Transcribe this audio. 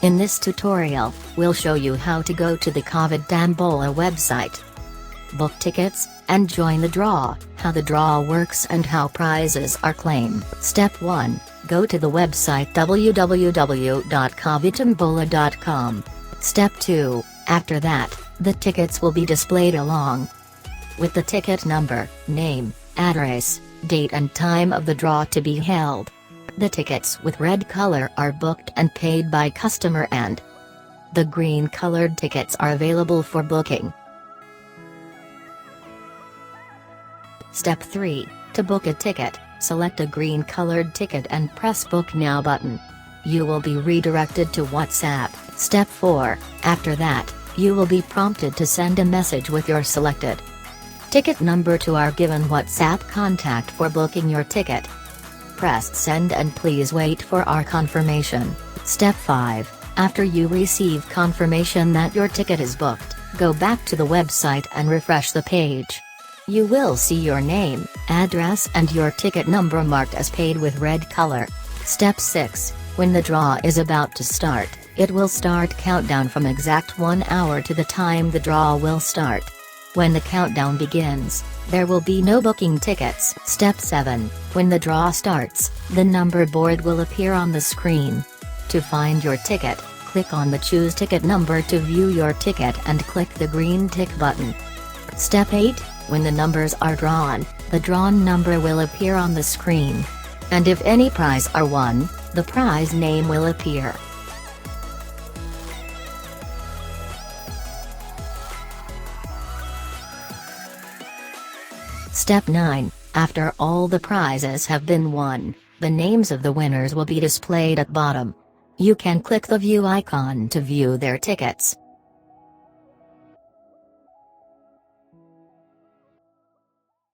In this tutorial, we'll show you how to go to the Covidtambola website, book tickets, and join the draw, how the draw works and how prizes are claimed. Step 1. Go to the website www.covidtambola.com. Step 2. After that, the tickets will be displayed along with the ticket number, name, address, date and time of the draw to be held. The tickets with red color are booked and paid by customer and the green colored tickets are available for booking. Step 3. To book a ticket, select a green colored ticket and press Book Now button. You will be redirected to WhatsApp. Step 4. After that, you will be prompted to send a message with your selected ticket number to our given WhatsApp contact for booking your ticket. Press Send and please wait for our confirmation. Step 5. After you receive confirmation that your ticket is booked, go back to the website and refresh the page. You will see your name, address and your ticket number marked as paid with red color. Step 6. When the draw is about to start, it will start countdown from exact 1 hour to the time the draw will start. When the countdown begins, there will be no booking tickets. Step 7. When the draw starts, the number board will appear on the screen. To find your ticket, click on the Choose Ticket Number to view your ticket and click the green tick button. Step 8. When the numbers are drawn, the drawn number will appear on the screen. And if any prize are won, the prize name will appear. Step 9. After all the prizes have been won, the names of the winners will be displayed at bottom. You can click the view icon to view their tickets.